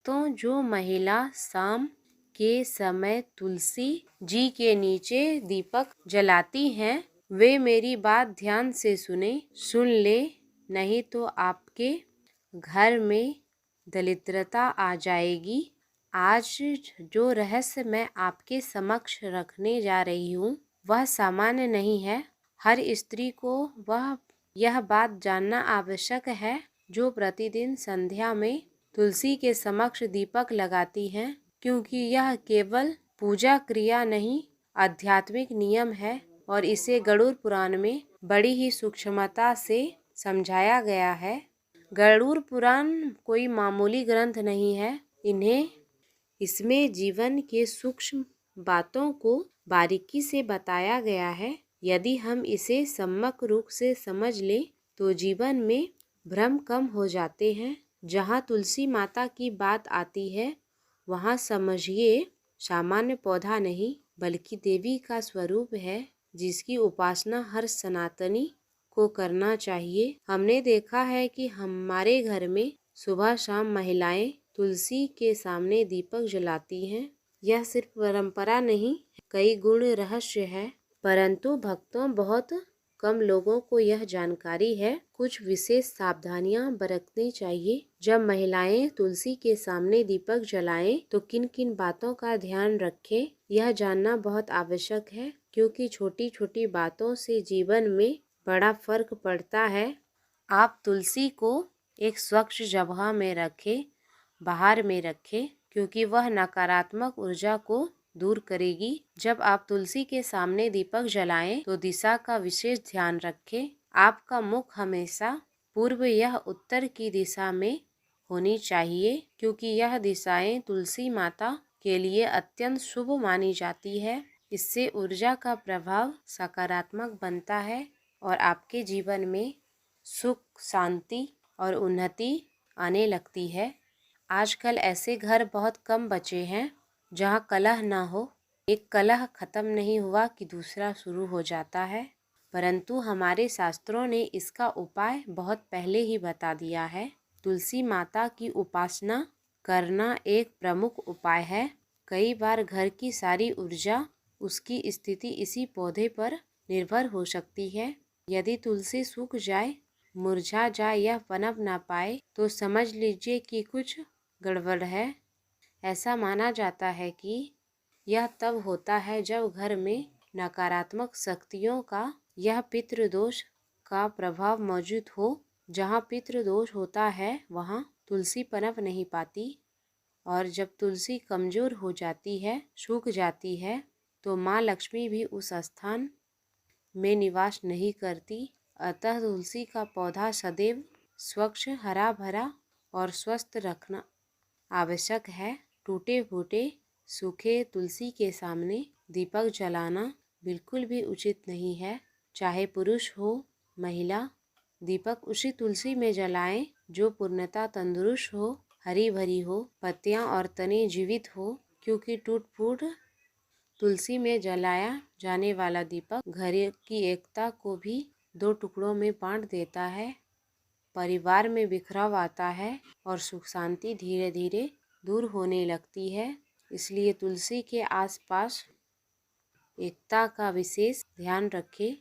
भक्तों, जो महिला शाम के समय तुलसी जी के नीचे दीपक जलाती हैं, वे मेरी बात ध्यान से सुन ले, नहीं तो आपके घर में दरिद्रता आ जाएगी। आज जो रहस्य मैं आपके समक्ष रखने जा रही हूँ, वह सामान्य नहीं है। हर स्त्री को यह बात जानना आवश्यक है, जो प्रतिदिन संध्या में तुलसी के समक्ष दीपक लगाती हैं, क्योंकि यह केवल पूजा क्रिया नहीं, आध्यात्मिक नियम है और इसे गरुड़ पुराण में बड़ी ही सूक्ष्मता से समझाया गया है। गरुड़ पुराण कोई मामूली ग्रंथ नहीं है। इसमें जीवन के सूक्ष्म बातों को बारीकी से बताया गया है। यदि हम इसे सम्यक रूप से समझ लें तो जीवन में भ्रम कम हो जाते हैं। जहाँ तुलसी माता की बात आती है, वहाँ समझिए सामान्य पौधा नहीं, बल्कि देवी का स्वरूप है, जिसकी उपासना हर सनातनी को करना चाहिए। हमने देखा है कि हमारे घर में सुबह शाम महिलाएं तुलसी के सामने दीपक जलाती हैं। यह सिर्फ परंपरा नहीं, कई गुण रहस्य है, परंतु भक्तों, बहुत कम लोगों को यह जानकारी है। कुछ विशेष सावधानियां बरतनी चाहिए। जब महिलाएं तुलसी के सामने दीपक जलाएं तो किन किन बातों का ध्यान रखें, यह जानना बहुत आवश्यक है, क्योंकि छोटी छोटी बातों से जीवन में बड़ा फर्क पड़ता है। आप तुलसी को एक स्वच्छ जगह में रखें, बाहर में रखें, क्योंकि वह नकारात्मक ऊर्जा को दूर करेगी। जब आप तुलसी के सामने दीपक जलाएं तो दिशा का विशेष ध्यान रखें। आपका मुख हमेशा पूर्व या उत्तर की दिशा में होनी चाहिए, क्योंकि यह दिशाएं तुलसी माता के लिए अत्यंत शुभ मानी जाती है। इससे ऊर्जा का प्रभाव सकारात्मक बनता है और आपके जीवन में सुख, शांति और उन्नति आने लगती है। आजकल ऐसे घर बहुत कम बचे हैं जहाँ कलह ना हो। एक कलह खत्म नहीं हुआ कि दूसरा शुरू हो जाता है, परंतु हमारे शास्त्रों ने इसका उपाय बहुत पहले ही बता दिया है। तुलसी माता की उपासना करना एक प्रमुख उपाय है। कई बार घर की सारी ऊर्जा, उसकी स्थिति इसी पौधे पर निर्भर हो सकती है। यदि तुलसी सूख जाए, मुरझा जाए या पनप ना पाए तो समझ लीजिए कि कुछ गड़बड़ है। ऐसा माना जाता है कि यह तब होता है जब घर में नकारात्मक शक्तियों का यह पितृदोष का प्रभाव मौजूद हो। जहाँ पितृदोष होता है वहाँ तुलसी पनप नहीं पाती, और जब तुलसी कमजोर हो जाती है, सूख जाती है, तो माँ लक्ष्मी भी उस स्थान में निवास नहीं करती। अतः तुलसी का पौधा सदैव स्वच्छ, हरा भरा और स्वस्थ रखना आवश्यक है। टूटे फूटे सूखे तुलसी के सामने दीपक जलाना बिल्कुल भी उचित नहीं है। चाहे पुरुष हो महिला, दीपक उसी तुलसी में जलाएं जो पूर्णतः तंदुरुस्त हो, हरी भरी हो, पत्तियां और तने जीवित हो, क्योंकि टूट फूट तुलसी में जलाया जाने वाला दीपक घर की एकता को भी दो टुकड़ों में बांट देता है। परिवार में बिखराव आता है और सुख शांति धीरे धीरे दूर होने लगती है। इसलिए तुलसी के आसपास एकता का विशेष ध्यान रखें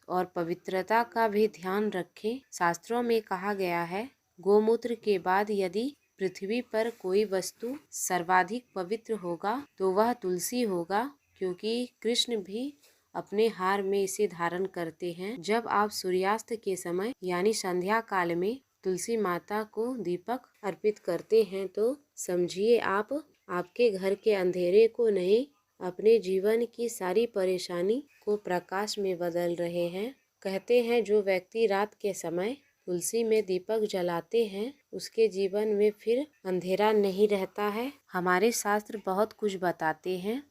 और पवित्रता का भी ध्यान रखें। शास्त्रों में कहा गया है, गोमूत्र के बाद यदि पृथ्वी पर कोई वस्तु सर्वाधिक पवित्र होगा तो वह तुलसी होगा, क्योंकि कृष्ण भी अपने हार में इसे धारण करते हैं। जब आप सूर्यास्त के समय यानी संध्या काल में तुलसी माता को दीपक अर्पित करते हैं तो समझिए आप आपके घर के अंधेरे को नहीं, अपने जीवन की सारी परेशानी को प्रकाश में बदल रहे हैं। कहते हैं जो व्यक्ति रात के समय तुलसी में दीपक जलाते हैं, उसके जीवन में फिर अंधेरा नहीं रहता है। हमारे शास्त्र बहुत कुछ बताते हैं।